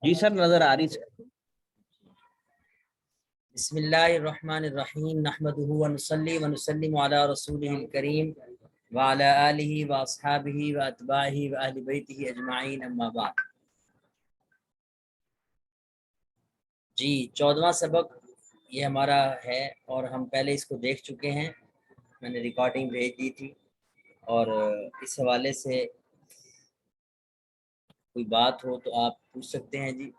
جی سر نظر آ رہی سر. بسم اللہ الرحمن الرحیم نحمدہ ونصلی ونسلم علی رسولہ الکریم وعلی آلہ واصحابہ واتباعہ واہل بیتہ اجمعین اما بعد. جی 14واں سبق یہ ہمارا ہے اور ہم پہلے اس کو دیکھ چکے ہیں. میں نے ریکارڈنگ بھیج دی تھی اور اس حوالے سے کوئی بات ہو تو آپ پوچھ سکتے ہیں. جی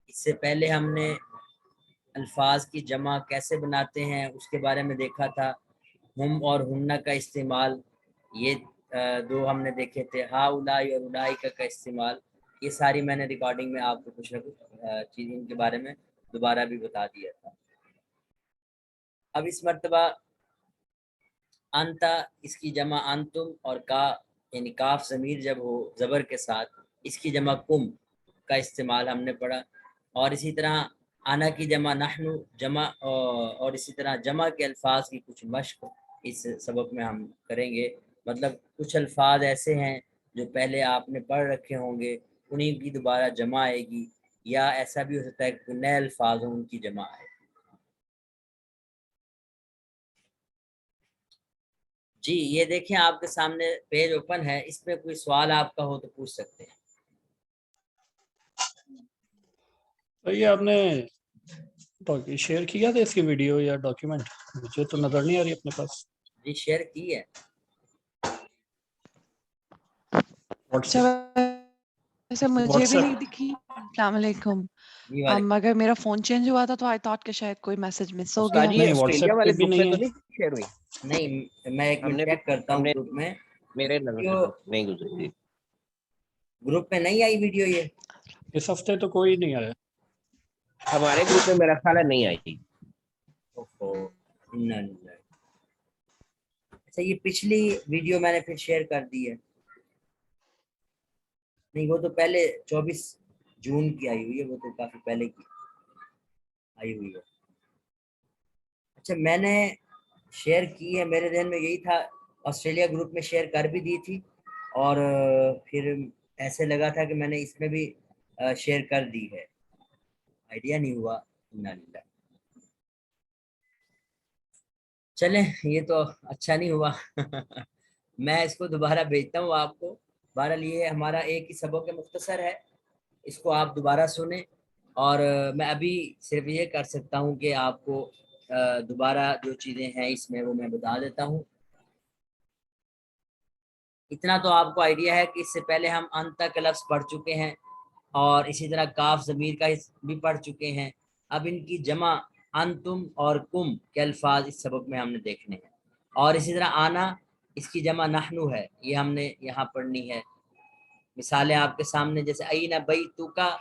اس سے پہلے ہم نے الفاظ کی جمع کیسے بناتے ہیں اس کے بارے میں دیکھا تھا. ہم اور ہنہ کا استعمال یہ دو ہم نے دیکھے تھے. ہا اولائی اور اولائک کا استعمال یہ ساری میں نے ریکارڈنگ میں آپ کو کچھ نہ کچھ چیز ان کے بارے میں دوبارہ بھی بتا دیا تھا. اب اس مرتبہ انتا اس کی جمع انتم اور کا یعنی کاف ضمیر جب ہو زبر کے ساتھ اس کی جمع کم کا استعمال ہم نے پڑھا. اور اسی طرح انا کی جمع نحنو جمع اور اسی طرح جمع کے الفاظ کی کچھ مشق اس سبق میں ہم کریں گے. مطلب کچھ الفاظ ایسے ہیں جو پہلے آپ نے پڑھ رکھے ہوں گے انہیں کی دوبارہ جمع آئے گی یا ایسا بھی ہو سکتا ہے کہ نئے الفاظ ہوں ان کی جمع آئے. جی یہ دیکھیں آپ کے سامنے پیج اوپن ہے. اس میں کوئی سوال آپ کا ہو تو پوچھ سکتے ہیں. یہ آپ نے شیئر کیا تھا اس کی ویڈیو یا ڈاکیومنٹ؟ مجھے تو نظر نہیں آ رہی اپنے پاس. جی شیئر کی ہے. ویسے مجھے بھی نہیں دکھی. السلام علیکم. جی وعلیکم. اگر میرا فون چینج ہوا تھا تو آئی تھاٹ کہ شاید کوئی میسج مس ہو استاد گیا. جی نہیں، واٹس آسٹریلیا ایپ والے پہ بھی گروپ میں نہیں تو ہے. نہیں شیئر ہوئی. نہیں میں ایک ہم منٹ نے چیک کرتا ہوں گروپ میں. میرے نظر سے نہیں گزری. گروپ میں نہیں آئی ویڈیو یہ اس ہفتے تو کوئی نہیں آیا. ہمارے گروپ میں میرا خیال ہے نہیں آئی. اچھا یہ پچھلی ویڈیو میں نے پھر شیئر کر دی ہے. نہیں وہ تو پہلے 24 جون کی آئی ہوئی ہے. وہ تو کافی پہلے کی آئی ہوئی ہے. اچھا میں نے شیئر کی ہے. میرے ذہن میں یہی تھا آسٹریلیا گروپ میں شیئر کر بھی دی تھی اور پھر ایسے لگا تھا کہ میں نے اس میں بھی شیئر کر دی ہے. آئیڈیا نہیں ہوا. چلیں یہ تو اچھا نہیں ہوا. میں اس کو دوبارہ بھیجتا ہوں آپ کو. بہرحال یہ ہمارا ایک ہی سبق مختصر ہے. اس کو آپ دوبارہ سنیں اور میں ابھی صرف یہ کر سکتا ہوں کہ آپ کو دوبارہ جو چیزیں ہیں اس میں وہ میں بتا دیتا ہوں. اتنا تو آپ کو آئیڈیا ہے کہ اس سے پہلے ہم انت کا لفظ پڑھ چکے ہیں اور اسی طرح کاف ضمیر کا بھی پڑھ چکے ہیں. اب ان کی جمع انتم اور کم کے الفاظ اس سبق میں ہم نے دیکھنے ہیں. اور اسی طرح آنا اس کی جمع نحنو ہے. یہ ہم نے یہاں پڑھنی ہے. مثالیں آپ کے سامنے جیسے این بیتو کا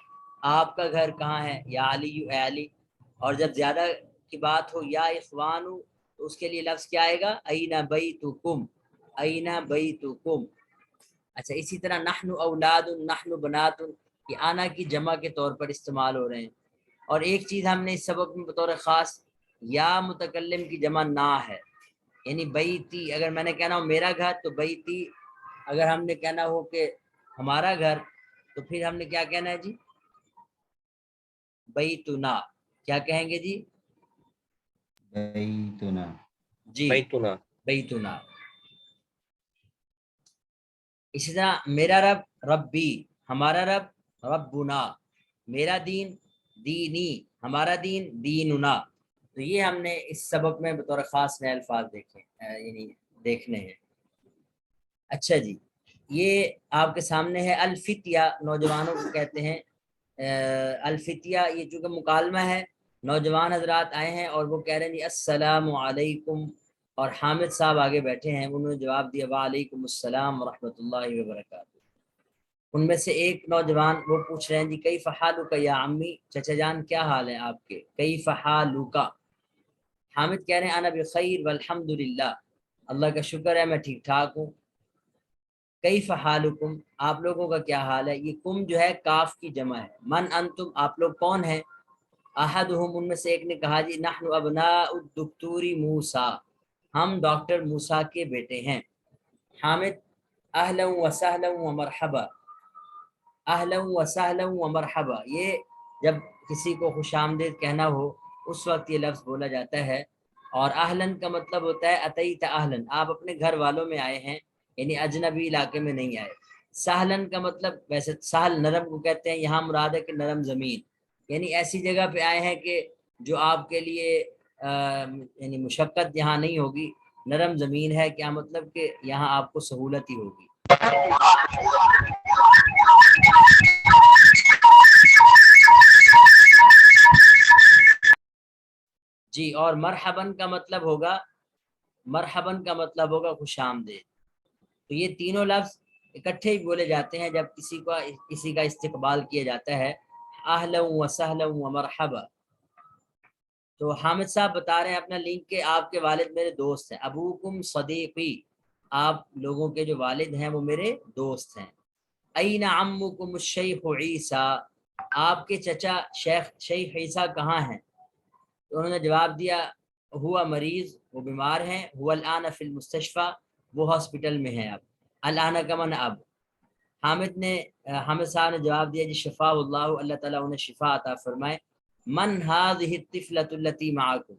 آپ کا گھر کہاں ہے یا علی اے علی. اور جب زیادہ کی بات ہو یا اخوان تو اس کے لیے لفظ کیا آئے گا این بیتکم این بیتکم. اچھا اسی طرح نحن اولاد نحن بنات یہ آنا کی جمع کے طور پر استعمال ہو رہے ہیں. اور ایک چیز ہم نے اس سبق میں بطور خاص یا متکلم کی جمع نا ہے. یعنی بیتی اگر میں نے کہنا ہو میرا گھر تو بیتی. اگر ہم نے کہنا ہو کہ ہمارا گھر تو پھر ہم نے کیا کہنا ہے جی بیتنا. کیا کہیں گے جی بیتنا. جی بیتنا. بیتنا. اسی طرح میرا رب ربی ہمارا رب ربنا. میرا دین دینی ہمارا دین دیننا. تو یہ ہم نے اس سبق میں بطور خاص نئے الفاظ دیکھے یعنی دیکھنے ہیں. اچھا جی یہ آپ کے سامنے ہے الفتیہ. نوجوانوں کو کہتے ہیں الفتیہ. یہ چونکہ مکالمہ ہے نوجوان حضرات آئے ہیں اور وہ کہہ رہے ہیں جی السلام علیکم. اور حامد صاحب آگے بیٹھے ہیں انہوں نے جواب دیا وعلیکم السلام ورحمۃ اللہ وبرکاتہ. ان میں سے ایک نوجوان وہ پوچھ رہے ہیں جی کیف حالک یا عمی چچا جان کیا حال ہے آپ کے. کیف حالک. حامد کہہ رہے ہیں انا بخیر والحمد للہ اللہ کا شکر ہے میں ٹھیک ٹھاک ہوں. کیف حالکم آپ لوگوں کا کیا حال ہے. یہ کم جو ہے کاف کی جمع ہے. من انتم آپ لوگ کون ہیں. احدہم ان میں سے ایک نے کہا جی نحن ابناء الدکتور موسیٰ ہم ڈاکٹر موسیٰ کے بیٹے ہیں. حامد اہلا و سہلا و مرحبا. اہلا و سہلا و مرحبا، یہ جب کسی کو خوش آمدید کہنا ہو اس وقت یہ لفظ بولا جاتا ہے. اور اہلن کا مطلب ہوتا ہے اتیت اہلن، آپ اپنے گھر والوں میں آئے ہیں، یعنی اجنبی علاقے میں نہیں آئے. سہلن کا مطلب، ویسے سہل نرم کو کہتے ہیں، یہاں مراد ہے کہ نرم زمین، یعنی ایسی جگہ پہ آئے ہیں کہ جو آپ کے لیے یعنی مشقت یہاں نہیں ہوگی، نرم زمین ہے. کیا مطلب کہ یہاں آپ کو سہولت ہی ہوگی. جی، اور مرحباً کا مطلب ہوگا، مرحباً کا مطلب ہوگا خوش آمدید. تو یہ تینوں لفظ اکٹھے ہی بولے جاتے ہیں جب کسی کا استقبال کیا جاتا ہے. اہلا و سہلا و مرحبا. تو حامد صاحب بتا رہے ہیں اپنا لنک کہ آپ کے والد میرے دوست ہیں. ابوکم صدیقی، آپ لوگوں کے جو والد ہیں وہ میرے دوست ہیں. این عمکم الشیخ عیسیٰ، آپ کے چچا شیخ عیسیٰ کہاں ہیں؟ تو انہوں نے جواب دیا ہوا مریض، وہ بیمار ہیں. هو الان فی المستشفى، وہ ہاسپٹل میں ہیں اب. الان کا معنی اب. حامد صاحب نے جواب دیا جی شفا اللہ، اللہ تعالیٰ انہیں شفا عطا فرمائے. من هذه الطفلة التي معكم،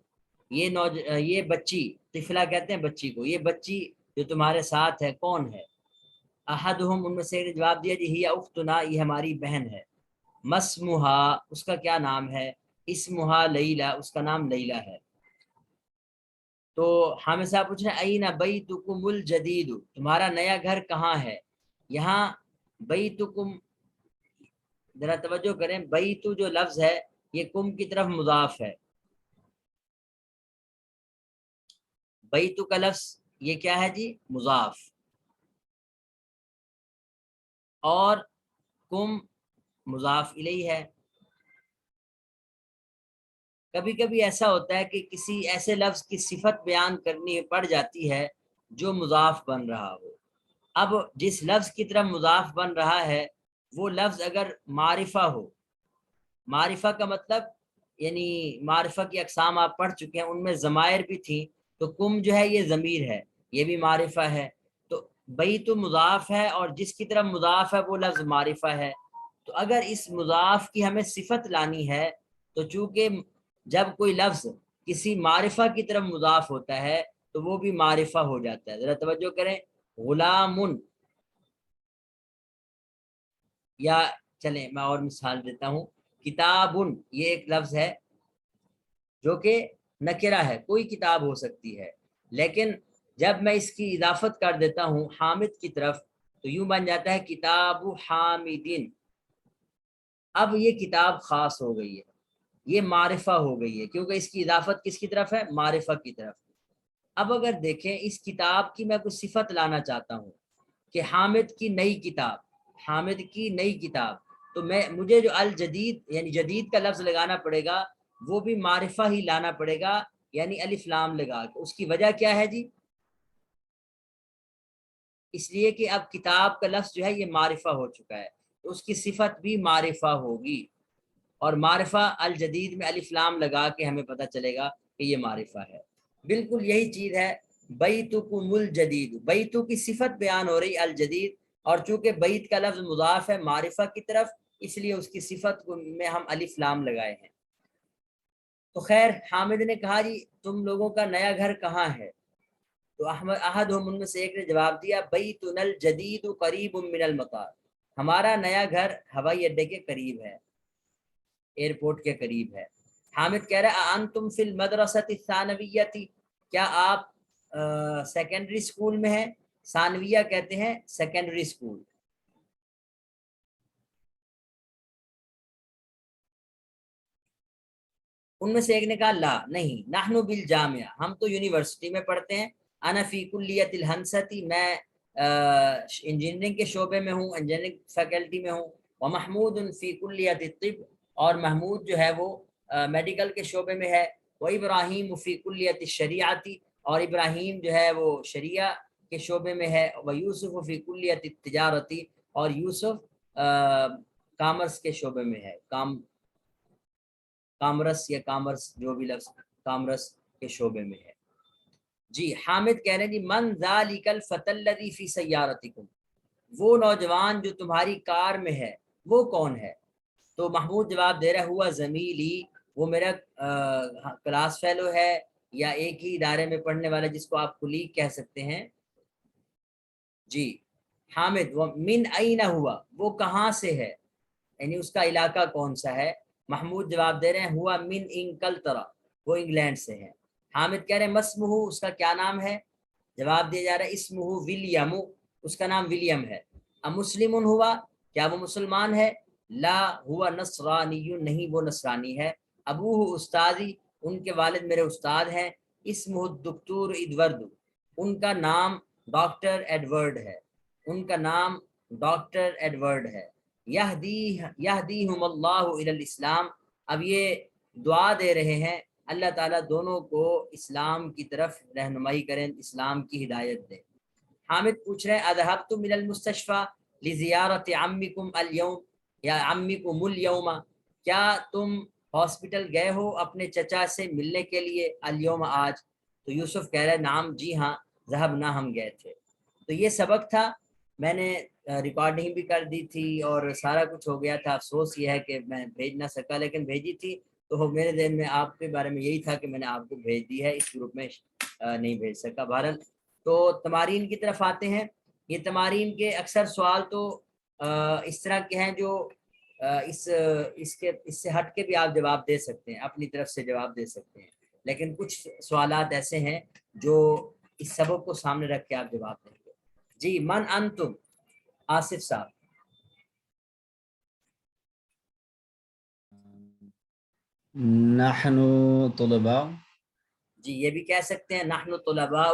یہ بچی، طفلہ کہتے ہیں بچی کو، یہ بچی جو تمہارے ساتھ ہے کون ہے؟ احدہم، ان میں سے جواب دیا جی ہی اختنا، یہ ہماری بہن ہے. مسمہا، اس کا کیا نام ہے؟ اسمہا لیلہ، اس کا نام لیلہ ہے. تو حامد صاحب پوچھ رہے ہیں این بیتکم الجدید، تمہارا نیا گھر کہاں ہے؟ یہاں بیتکم، ذرا توجہ کریں، بیتو جو لفظ ہے یہ کم کی طرف مضاف ہے. بیتو کا لفظ یہ کیا ہے جی؟ مضاف. اور کم مضاف الیہ ہے. کبھی کبھی ایسا ہوتا ہے کہ کسی ایسے لفظ کی صفت بیان کرنی پڑ جاتی ہے جو مضاف بن رہا ہو. اب جس لفظ کی طرف مضاف بن رہا ہے وہ لفظ اگر معرفہ ہو، معرفہ کا مطلب یعنی معرفہ کی اقسام آپ پڑھ چکے ہیں، ان میں ضمائر بھی تھیں، تو کم جو ہے یہ ضمیر ہے، یہ بھی معرفہ ہے. تو بیت مضاف ہے اور جس کی طرف مضاف ہے وہ لفظ معرفہ ہے. تو اگر اس مضاف کی ہمیں صفت لانی ہے تو چونکہ جب کوئی لفظ کسی معرفہ کی طرف مضاف ہوتا ہے تو وہ بھی معرفہ ہو جاتا ہے. ذرا توجہ کریں، غلام، یا چلیں میں اور مثال دیتا ہوں، کتابن، یہ ایک لفظ ہے جو کہ نکرہ ہے، کوئی کتاب ہو سکتی ہے، لیکن جب میں اس کی اضافت کر دیتا ہوں حامد کی طرف تو یوں بن جاتا ہے کتاب حامدین. اب یہ کتاب خاص ہو گئی ہے، یہ معرفہ ہو گئی ہے، کیونکہ اس کی اضافت کس کی طرف ہے؟ معرفہ کی طرف. اب اگر دیکھیں اس کتاب کی میں کوئی صفت لانا چاہتا ہوں کہ حامد کی نئی کتاب، حامد کی نئی کتاب، تو مجھے جو الجدید یعنی جدید کا لفظ لگانا پڑے گا وہ بھی معرفہ ہی لانا پڑے گا، یعنی الف لام لگا کے. اس کی وجہ کیا ہے جی؟ اس لیے کہ اب کتاب کا لفظ جو ہے یہ معرفہ ہو چکا ہے، تو اس کی صفت بھی معرفہ ہوگی. اور معرفہ الجدید میں الف لام لگا کے ہمیں پتہ چلے گا کہ یہ معرفہ ہے. بالکل یہی چیز ہے بیتکم الجدید، بیتو کی صفت بیان ہو رہی الجدید، اور چونکہ بیت کا لفظ مضاف ہے معرفہ کی طرف، اس لیے اس کی صفت میں ہم الف لام لگائے ہیں. تو خیر، حامد نے کہا جی تم لوگوں کا نیا گھر کہاں ہے؟ تو احدہم، ان میں سے ایک نے جواب دیا بیتنا الجدید قریب من المطار، ہمارا نیا گھر ہوائی اڈے کے قریب ہے، ایئرپورٹ کے قریب ہے. حامد کہہ رہا ہے انتم فی المدرسۃ الثانویہ، کیا آپ سیکنڈری اسکول میں ہیں؟ ثانویہ کہتے ہیں سیکنڈری اسکول. ان میں سے ایک نے کہا لا، نہیں، نحن بالجامعہ، ہم تو یونیورسٹی میں پڑھتے ہیں. انا فی کلیۃ الہندسۃ، میں انجینئرنگ کے شعبے میں ہوں، انجینئرنگ فیکلٹی میں ہوں. ومحمود فی کلیۃ الطب، اور محمود جو ہے وہ میڈیکل کے شعبے میں ہے. وابراہیم فی کلیۃ الشریعۃ، اور ابراہیم جو ہے وہ شریعہ کے شعبے میں ہے. ویوسف فی کلیۃ التجارۃ، اور یوسف کامرس کے شعبے میں ہے، کامرس یا کامرس جو بھی لفظ، کامرس کے شعبے میں ہے. جی حامد کہہ رہے ہیں جی من ذالک الفتى الذی فی سیارتکم، وہ نوجوان جو تمہاری کار میں ہے. وہ کون ہے؟ تو محمود جواب دے رہا ہوا زمیلی، وہ میرا کلاس فیلو ہے یا ایک ہی ادارے میں پڑھنے والا جس کو آپ کلیگ کہہ سکتے ہیں. جی حامد وہ من این ہوا، وہ کہاں سے ہے، یعنی اس کا علاقہ کون سا ہے. محمود جواب دے رہے ہیں ہوا من انکلترا، وہ انگلینڈ سے ہے. حامد کہہ رہے ہیں مسمہ، اس کا کیا نام ہے. جواب دیا جا رہا ہے اسمہ ولیم، اس کا نام ولیم ہے. امسلم ہوا، کیا وہ مسلمان ہے. لا ہوا نصرانی، نہیں وہ نصرانی ہے. ابوہ استادی، ان کے والد میرے استاد ہیں. اسمہ الدکتور ایڈورڈ، ان کا نام ڈاکٹر ایڈورڈ ہے، ان کا نام ڈاکٹر ایڈورڈ ہے. یہدیہم اللہ الی الاسلام، اب یہ دعا دے رہے ہیں اللہ تعالیٰ دونوں کو اسلام کی طرف رہنمائی کریں، اسلام کی ہدایت دیں. حامد پوچھ رہے ہیں اذهبتم الى المستشفى لزیارت عمکم اليوم یا عمکم اليوم، کیا تم ہاسپٹل گئے ہو اپنے چچا سے ملنے کے لیے اليوم آج. تو یوسف کہہ رہے نام جی ہاں ذهبنا، ہم گئے تھے. تو یہ سبق تھا، میں نے ریکارڈنگ بھی کر دی تھی اور سارا کچھ ہو گیا تھا. افسوس یہ ہے کہ میں بھیج نہ سکا، لیکن بھیجی تھی تو میرے ذہن میں آپ کے بارے میں یہی تھا کہ میں نے آپ کو بھیج دی ہے، اس گروپ میں نہیں بھیج سکا. بہرحال تو تمارین کی طرف آتے ہیں. یہ تمارین کے اکثر سوال تو اس طرح کے ہیں جو اس سے ہٹ کے بھی آپ جواب دے سکتے ہیں، اپنی طرف سے جواب دے سکتے ہیں، لیکن کچھ سوالات ایسے ہیں جو اس سبق کو سامنے رکھ کے آپ جواب دیں گے. جی من انتم، آصف صاحب. نحن طلباء. جی یہ بھی کہہ سکتے ہیں نحن طلباء.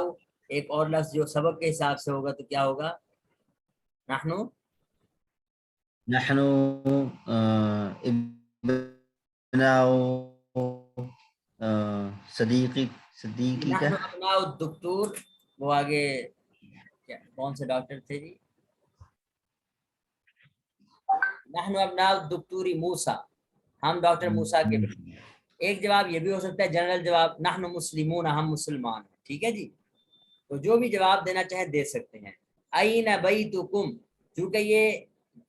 ایک اور لفظ جو سبق کے حساب سے ہوگا تو کیا ہوگا؟ نحن ابناء صدیقی کا نحن ابناء الدکتور، وہ آگے کون سے ڈاکٹر تھے جی؟ نحن ابناء الدکتور موسیٰ، ہم ڈاکٹر موسیٰ کے بیٹے. ایک جواب یہ بھی ہو سکتا ہے جنرل جواب نحن مسلمون، ہم مسلمان ہیں. ٹھیک ہے جی، تو جو بھی جواب دینا چاہیں دے سکتے ہیں. این بیتکم، چونکہ یہ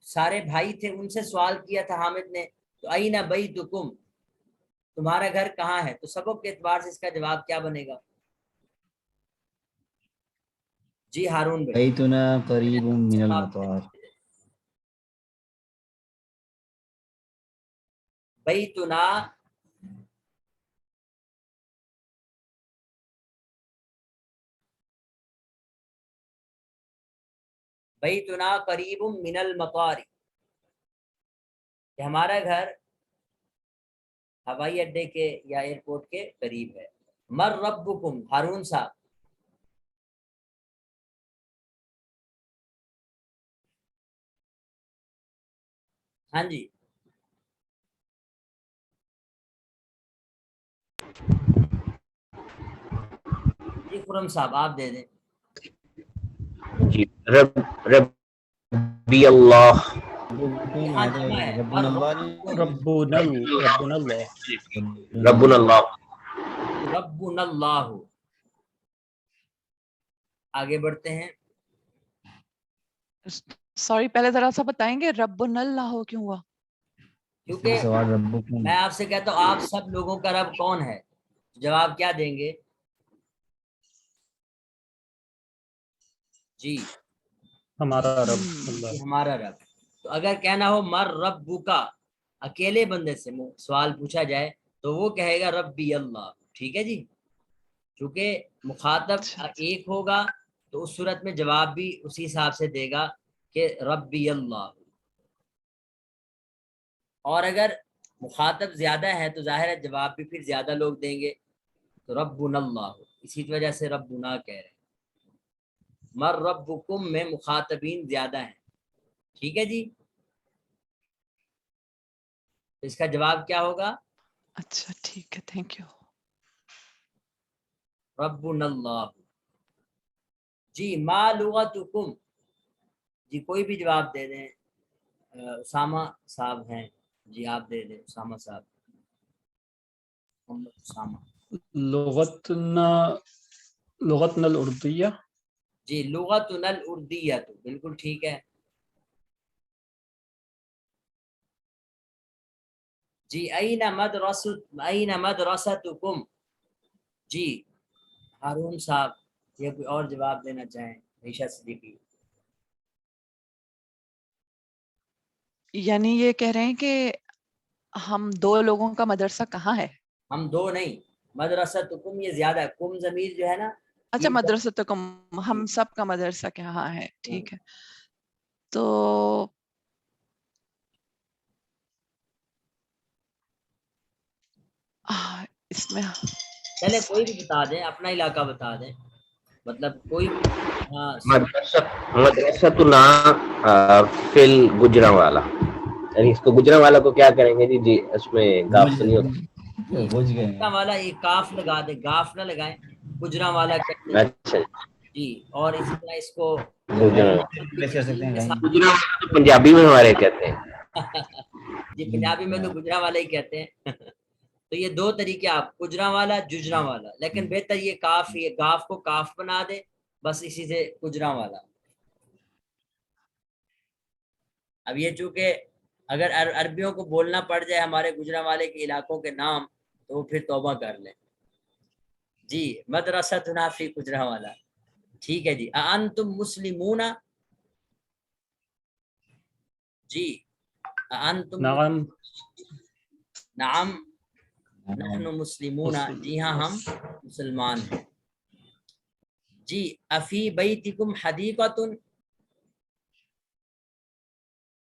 سارے بھائی تھے ان سے سوال کیا تھا حامد نے، تو این بیتکم، تمہارا گھر کہاں ہے. تو سبق کے اعتبار سے اس کا جواب کیا بنے گا؟ جی ہارون بھائی. بیتنا قریب من المطار. بیتنا بیتنا قریب من المطار، کہ ہمارا گھر ہوائی اڈے کے یا ایئرپورٹ کے قریب ہے. مر ربکم، ہارون صاحب. ہاں جی جی خرم صاحب آپ دے دیں. جی ربی اللہ. یہاں جمع ہے ربنا اللہ. ربنا اللہ. ربنا اللہ. ربنا اللہ. آگے بڑھتے ہیں. سوری پہلے ذرا سا بتائیں گے ربنا اللہ کیوں ہوا؟ کیونکہ سوال ربکم. میں آپ سے کہتا ہوں آپ سب لوگوں کا رب کون ہے، جواب کیا دیں گے؟ جی ہمارا رب اللہ. ہمارا رب. تو اگر کہنا ہو مر ربو کا، اکیلے بندے سے سوال پوچھا جائے تو وہ کہے گا ربی اللہ. ٹھیک ہے جی، چونکہ مخاطب ایک ہوگا تو اس صورت میں جواب بھی اسی حساب سے دے گا کہ ربی اللہ. اور اگر مخاطب زیادہ ہے تو ظاہر ہے جواب بھی پھر زیادہ لوگ دیں گے، تو ربنا اللہ، اسی وجہ سے ربنا کہہ رہے ہیں. مر ربکم میں مخاطبین زیادہ ہیں. ٹھیک ہے جی، اس کا جواب کیا ہوگا؟ اچھا ٹھیک ہے، تھینک یو. ربنا اللہ. جی ما لغتکم، جی کوئی بھی جواب دے دیں. اسامہ صاحب ہیں، جی آپ دے دیں اسامہ صاحب. محمد اسامہ. لغتنا الاردیہ. جی لغتنا الاردیہ، بالکل ٹھیک ہے. جی این مدرستکم. جی ہارون صاحب یہ کوئی اور جواب دینا چاہیں؟ عائشہ صدیقی. یعنی یہ کہہ رہے ہیں کہ ہم دو لوگوں کا مدرسہ کہاں ہے؟ ہم دو نہیں، مدرستکم یہ زیادہ ہے، کم ضمیر جو ہے نا اچھا یہ مدرستکم، ہم سب کا مدرسہ کہاں ہے، ٹھیک ہے. تو اس میں چلے کوئی بھی بتا دیں، اپنا علاقہ بتا دیں، مطلب کوئی بھی. مدرستنا فل گجرانوالا، یعنی اس کو گجرانوالا کو کیا کریں گے؟ جی اس میں گاف تو نہیں ہوتا. بوجھ گئے گجرا والا ایک کاف لگا دیں، گاف نہ لگائیں، گجرا والا کہتے ہیں. اچھا جی اور اسی طرح اس کو ریپلیس کر سکتے ہیں کہیں. گجرانوالا تو پنجابی میں ہمارے کہتے ہیں. جی پنجابی میں تو گجرا والا ہی کہتے ہیں. تو یہ دو طریقے آپ، گجرا والا ججرا والا، لیکن بہتر یہ کاف، یہ گاف کو کاف بنا دے بس، اسی سے گجرا والا. اب یہ چونکہ اگر عربیوں کو بولنا پڑ جائے ہمارے گجرا والے کے علاقوں کے نام تو وہ پھر توبہ کر لیں. جی مدرستنا فی گجرا والا، ٹھیک ہے. جی انتم مسلمون، جی انتم، نعم نعم نحن مسلمون، جی ہاں ہم مسلمان ہیں. جی افی بیتکم حدیقۃ،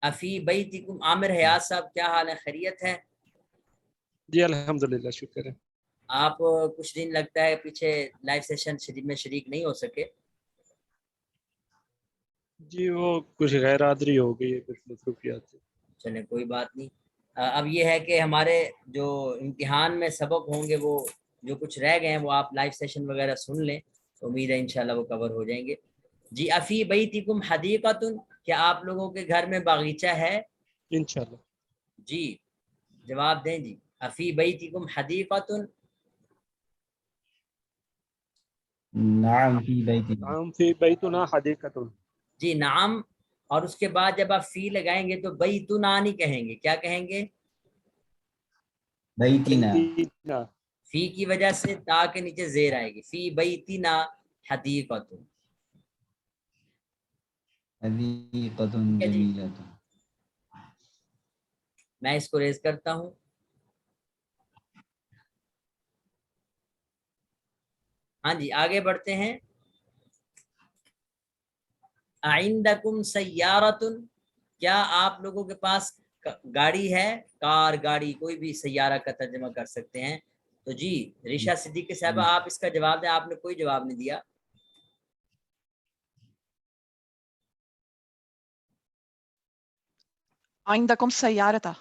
افی بیتکم. عامر حیات صاحب کیا حال ہے، خیریت ہے؟ جی الحمدللہ شکر ہے. آپ کچھ دن لگتا ہے پیچھے لائیو سیشن میں شریک نہیں ہو سکے. جی وہ کچھ غیر حاضری ہو گئی ہے، کچھ مصروفیات سے. چلیں کوئی بات نہیں. اب یہ ہے کہ ہمارے جو امتحان میں سبق ہوں گے وہ جو کچھ رہ گئے ہیں وہ آپ لائیو سیشن وغیرہ سن لیں، تو امید ہے انشاءاللہ وہ کور ہو جائیں گے. جی افی بیتکم حدیقۃ، کیا آپ لوگوں کے گھر میں باغیچہ ہے؟ انشاءاللہ. جی جواب دیں. جی افی بیتکم حدیقۃ. نعم فی بیتی. نعم فی بیتنا حدیقۃ. جی نعم، اور اس کے بعد جب آپ فی لگائیں گے تو بیتنا نہیں کہیں گے، کیا کہیں گے؟ بیتینا. بیتنا. فی کی وجہ سے تا کے نیچے زیر آئے گی، فی بیتنا حدیقۃ. حدیقۃ ٹھیک ہے جی، جمیلۃ. میں اس کو ریز کرتا ہوں. ہاں جی آگے بڑھتے ہیں. عندکم سیارۃ، کیا آپ لوگوں کے پاس گاڑی ہے؟ کار، گاڑی، کوئی بھی سیارہ کا ترجمہ کر سکتے ہیں. تو جی ریشا صدیقی صاحبہ آپ اس کا جواب دیں، آپ نے کوئی جواب نہیں دیا. عندکم سیارتا،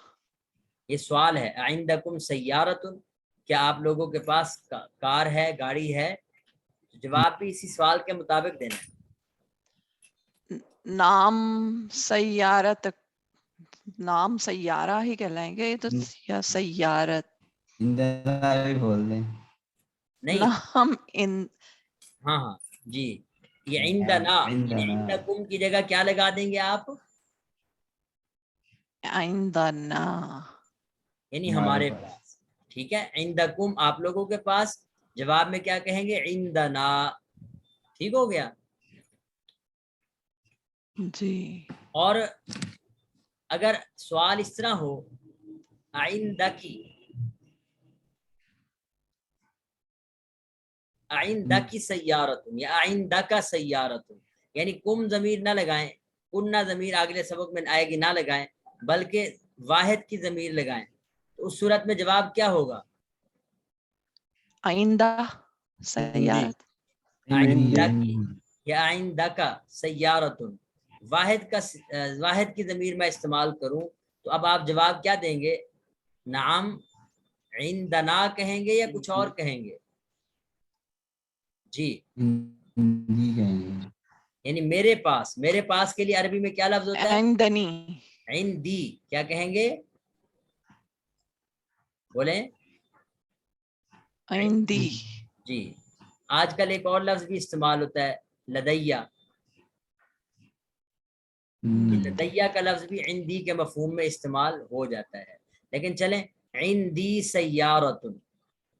یہ سوال ہے، عندکم سیارۃ، کیا آپ لوگوں کے پاس کار ہے، گاڑی ہے؟ جواب بھی اسی سوال کے مطابق دینا ہے. نام سیارت، نام سیارہ ہی کہلائیں گے یہ تو، یا سیارت. عندنا بھی بول دیں. نہیں نام ان، ہاں ہاں جی یہ عندنا، یعنی عندنا. عندکم کی جگہ کیا لگا دیں گے آپ؟ عندنا. یعنی ہمارے پاس. ٹھیک ہے، عندکم آپ لوگوں کے پاس، جواب میں کیا کہیں گے؟ عندنا. ٹھیک ہو گیا. جی اور اگر سوال اس طرح ہو، عندکی، عندکی سیارت یا عندک سیارت، یعنی کم ضمیر نہ لگائیں، کنہ ضمیر اگلے سبق میں آئے گی نہ لگائیں، بلکہ واحد کی ضمیر لگائیں. تو اس صورت میں جواب کیا ہوگا؟ آئندہ عندی. سیارت. عندکی یا عندک سیارت، واحد کی ضمیر میں استعمال کروں تو اب آپ جواب کیا دیں گے؟ نعم عندنا کہیں گے یا کچھ اور کہیں گے؟ جی ہندی کہیں گے. یعنی میرے پاس، میرے پاس کے لیے عربی میں کیا لفظ ہوتا ہے؟ عندنی. عندی. کیا کہیں گے؟ بولیں. عندی. جی آج کل ایک اور لفظ بھی استعمال ہوتا ہے، لدیہ. لدیہ کا لفظ بھی عندی کے مفہوم میں استعمال ہو جاتا ہے. لیکن چلیں عندی سیارتن،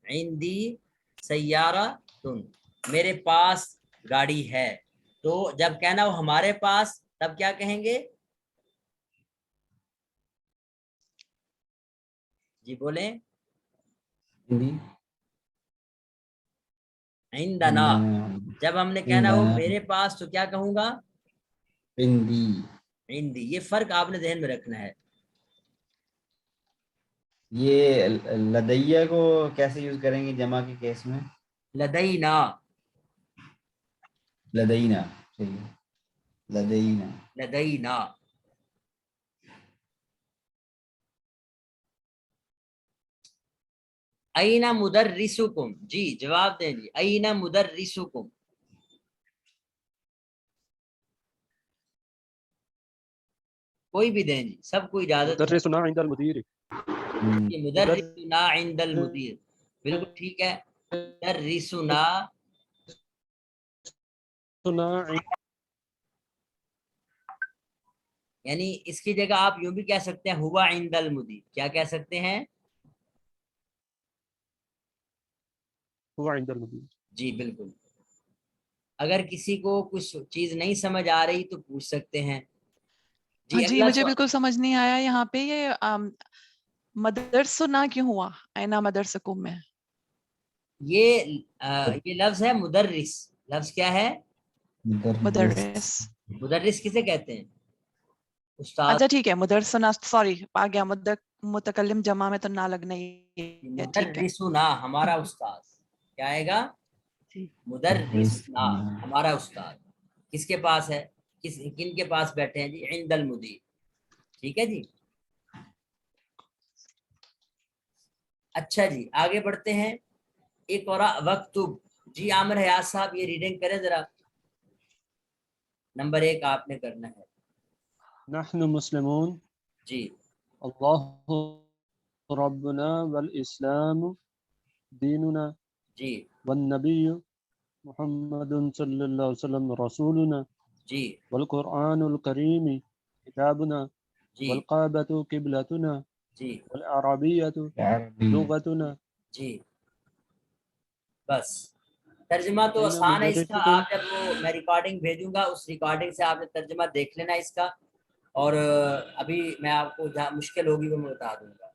عندی سیارتن، میرے پاس گاڑی ہے. تو جب کہنا ہو ہمارے پاس تب کیا کہیں گے؟ جی بولیں. ہندی عندنا، جب ہم نے کہنا ہو میرے پاس تو کیا کہوں گا؟ ہندی عندی. یہ فرق آپ نے ذہن میں رکھنا ہے. یہ لدیہ کو کیسے یوز کریں گے جمع کے کیس میں؟ لدینا، لدینا. ٹھیک ہے، لدینا. لدینا. اینا مدرسکم، جی جواب دیں جی. اینا مدرسکم. کوئی بھی دیں جی، سب کو اجازت ہے. مدرسنا عند المدير. یہ مدرسنا عند المدیر، بالکل ٹھیک ہے. مدرسنا، مدرسنا یعنی اس کی جگہ آپ یوں بھی کہہ سکتے ہیں ہوا عند المدیر. کیا کہہ سکتے ہیں؟ هو عند المدير. جی بالکل. اگر کسی کو کچھ چیز نہیں سمجھ آ رہی تو پوچھ سکتے ہیں. ہاں جی جی اگلا مجھے سوال. بالکل سمجھ نہیں آیا یہاں پہ یہ مدرسنا کیوں ہوا اینا مدرسکم میں؟ یہ لفظ ہے مدرس. لفظ کیا ہے؟ مدرس. مدرس کسے کہتے ہیں؟ استاد. اچھا ٹھیک ہے، مدرسنا، سوری آ گیا متکلم جمع میں تو نہ لگنا ہی ہے. ٹھیک ہے مدرسنا ہمارا استاد. کیا آئے گا؟ جی. مدرسنا ہمارا استاد. کس کے پاس ہے؟ کن کے پاس بیٹھے ہیں؟ جی عند المدیر. ٹھیک ہے جی. اچھا جی آگے بڑھتے ہیں. اقرا وکتب. جی عامر حیات صاحب یہ ریڈنگ کریں ذرا. نمبر 1 آپ نے کرنا ہے. نحن مسلمون. جی. الله ربنا والإسلام ديننا جی. والنبي محمد صلى الله عليه وسلم رسولنا جی. والقرآن الكريم كتابنا جی. والكعبة قبلتنا جی. والعربية لغتنا. جی بس ترجمہ تو أين آسان ہے اس کا. مدرسكم؟ آپ جب وہ میں ریکارڈنگ بھیجوں گا اس ریکارڈنگ سے آپ نے ترجمہ دیکھ لینا اس کا. اور ابھی میں آپ کو جہاں مشکل ہوگی وہ میں بتا دوں گا.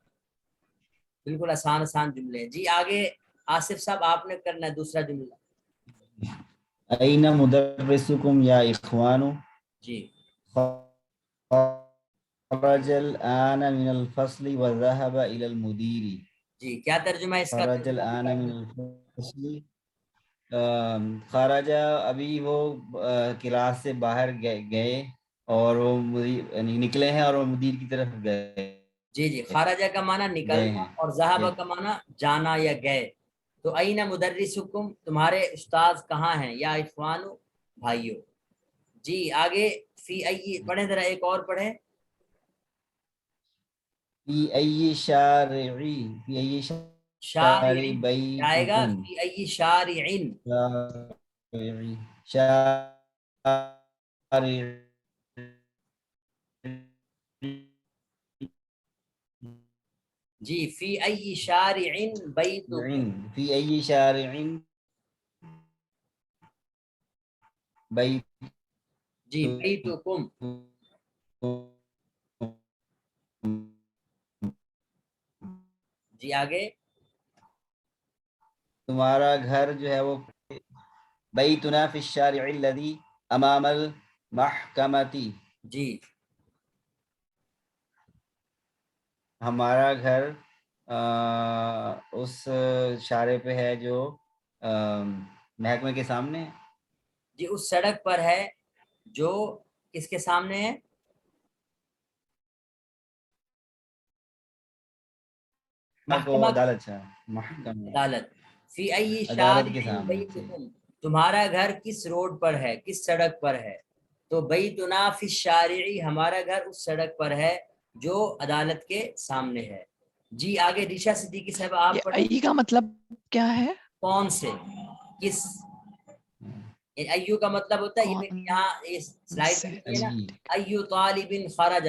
بالکل آسان آسان جملے ہیں. جی آگے آصف صاحب آپ نے کرنا ہے دوسرا جملہ. أين مدرسكم يا إخوان؟ جی. خرج الآن من الفصل وذهب إلى المدير. جی کیا ترجمہ ہے اس کا؟ خرج الآن من الفصل، خرج ابھی وہ کلاس سے باہر گئے اور وہ مدیر یعنی نکلے ہیں اور وہ مدیر کی طرف گئے. جی جی خارجہ کا معنی نکلنا اور ذہب کا معنی جانا یا گئے. تو این مدرسکم تمہارے استاد کہاں ہیں؟ یا اخوانو بھائیو. جی آگے فی ای پڑھیں ذرا ایک اور پڑھیں. فی ای شارعی، فی ای شارع شارعین آئے گا. بیتکم. فی ای شارعین. شارعی، شارع جی فی ای شارعین بیتکم. فی ای شارع بیت. جی بیتکم. جی آگے. تمہارا گھر جو ہے وہ بیتنا فی الشارع الذی امام المحکمتی. جی. ہمارا گھر اس شارع پہ ہے جو محکمے کے سامنے ہے. جی اس سڑک پر ہے جو کس کے سامنے ہے؟ محکمہ، عدالت ہے، محکمہ عدالت. فی ای عدالت کے شارع سامنے. بیتکم تمہارا گھر کس روڈ پر ہے، کس سڑک پر ہے؟ تو بیتنا فی الشارع ہمارا گھر اس سڑک پر ہے جو عدالت کے سامنے ہے. جی آگے ریشا صدیقی صاحب آپ یہ پڑھیں. ای کا مطلب کیا ہے؟ کون سے، کس. ایو کا مطلب ہوتا ہے یہ کون یہاں اس سلائیڈ سے؟ پہ ہے نا. ای. ایو طالب خرج،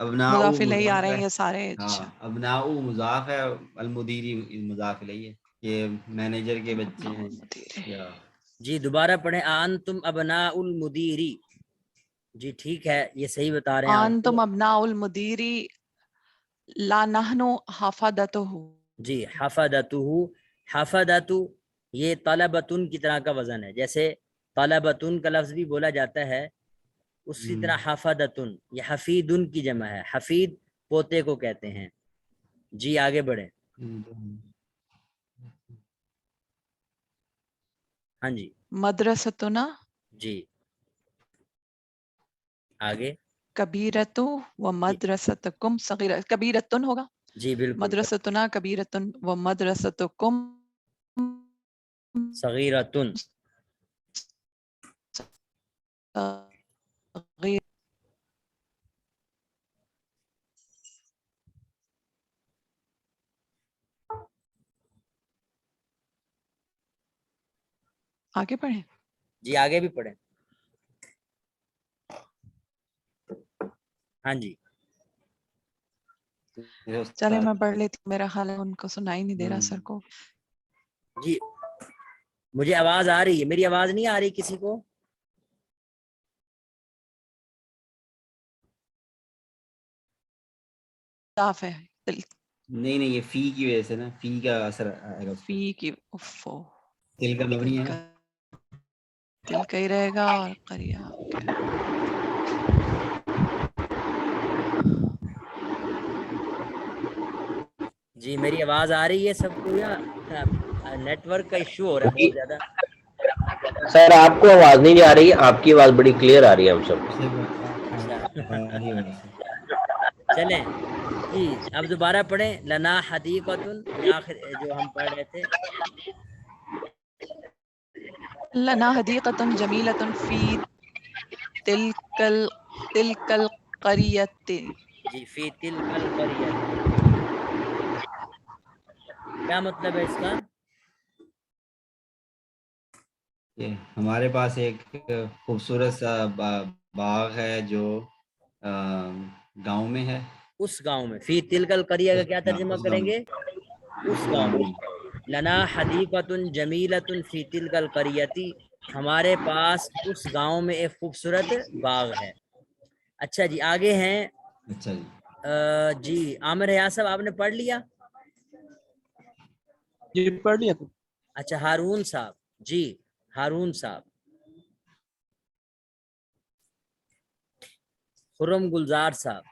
ابناء مضاف الیہ مضاف آ رہے ہیں ہے، یہ سارے. ہاں اچھا ابناء مضاف ہے، المدیری مضاف الیہ ہے، یہ مینیجر کے بچے ہیں یا جی دوبارہ پڑھیں. انتم ابناء المدیری. جی ٹھیک ہے، یہ صحیح بتا رہے ہیں آپ انتم کو. ابناء المدیری لا نحن حفظتہ. جی حفظتہ، حفظتہ یہ طلبتن کی طرح کا وزن ہے، جیسے طلبتن کا لفظ بھی بولا جاتا ہے اسی طرح حفظتن، یہ حفیدن کی جمع ہے. حفید پوتے کو کہتے ہیں. جی آگے بڑھیں. ہاں جی مدرستنا جی آگے. کبیرتو و مدرستکم صغیرہ. کبیرتن ہوگا، جی بالکل. مدرستنا کبیرتن و مدرستکم صغیرتن. صغیر. آگے پڑھیں. جی آگے بھی پڑھیں. ہاں جی چلے میں پڑھ لیتی ہوں، میرا خیال ہے ان کو سنائی نہیں دے رہا سر کو. جی مجھے آواز آ رہی ہے، میری آواز نہیں آ رہی کسی کو؟ صاف ہے. نہیں یہ فی کی وجہ سے نا، فی کا اثر آئے گا اس فی پہ. کی افو دل کا مبنی ہے نا. دل کا ہی رہے گا اور قریہ. جی میری آواز آ رہی ہے سب کو یا نیٹ ورک کا ایشو ہو رہا ہے بہت زیادہ؟ سر آپ کو آواز نہیں جا رہی، آپ کی آواز بڑی کلیئر آ رہی ہے ہم سب. چلیں جی اب دوبارہ پڑھیں. لنا حدیقۃ، یہ آخر جو ہم پڑھ رہے تھے. لنا حدیقۃ جمیلۃ فی تلک القریۃ. جی فی تلک القریۃ کیا مطلب ہے اس کا؟ ہمارے پاس ایک خوبصورت سا باغ ہے جو گاؤں میں ہے. اس گاؤں میں. فی تلک القریہ کا کیا ترجمہ اس کریں گاؤں گے؟ اس گاؤں میں. لنا حدیقۃ جمیلۃ فی تلک القریۃ، ہمارے پاس اس گاؤں میں ایک خوبصورت باغ ہے. اچھا جی آگے ہیں. اچھا جی جی عامر حیات صاحب آپ نے پڑھ لیا؟ جی پڑھ لیا. اچھا ہارون صاحب. جی ہارون صاحب. خرم گلزار صاحب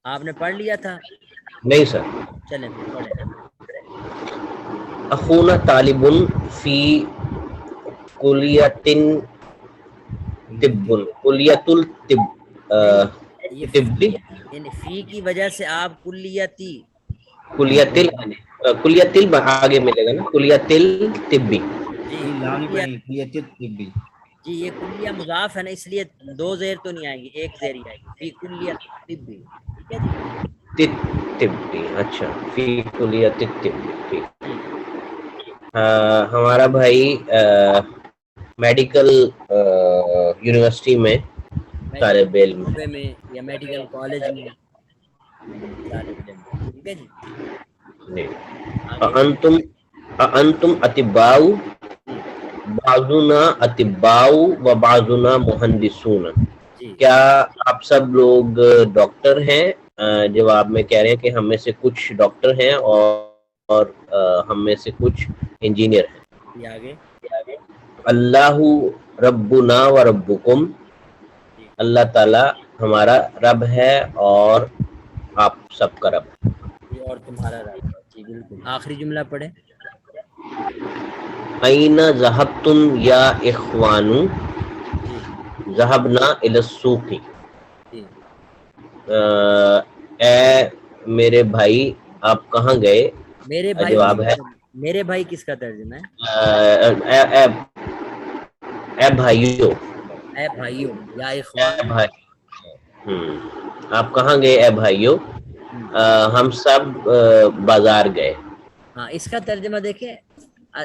آپ نے پڑھ لیا تھا؟ نہیں سر. چلیں پھر پڑھیں. اخونا طالب فی کلیۃ طب، کلیۃ الطب یہ طبی، یعنی فی کی وجہ سے آپ کلیتی. کلیۃ آگے ملے گا نا، کلیۃ الطبی. جی لام نہیں کلیہ. پڑھیں گے، کلیۃ طبی. جی یہ کلیہ مضاف ہے نا، اس لیے دو زیر تو نہیں آئیں گی، ایک زیر ہی آئے گی. فی کلیہ طبی. ٹھیک ہے جی. طبی. اچھا فی کلیۃ طبی. ٹھیک. جی ہمارا بھائی میڈیکل یونیورسٹی میں میڈیکل طالب علم. شعبے میں یا میڈیکل کالج میں طالب علم. ٹھیک ہے جی جی. آگے. انتم اتباء جی بعضنا اتباء و بعضنا مہندسون. جی کیا آپ سب لوگ ڈاکٹر ہیں؟ جواب میں کہہ رہے ہیں کہ ہم میں سے کچھ ڈاکٹر ہیں اور ہم میں سے کچھ انجینئر ہیں. جی آگے. اللہ ربنا و ربکم، جی اللہ تعالی ہمارا رب ہے اور آپ سب کا رب ہے. جی اور تمہارا رب ہے. جی بالکل. آخری جملہ پڑھیں. این ذہبتم یا اخوان جی ذهبنا الى السوق. جی اے میرے بھائی آپ کہاں گئے؟ میرے بھائی کس جواب کا ہے میرے بھائی کس کا ترجمہ ہے؟ اے بھائیو. اے بھائیو یا اخوان. آپ کہاں گئے اے بھائیو؟ ہم سب بازار گئے. ہاں اس کا ترجمہ دیکھیں،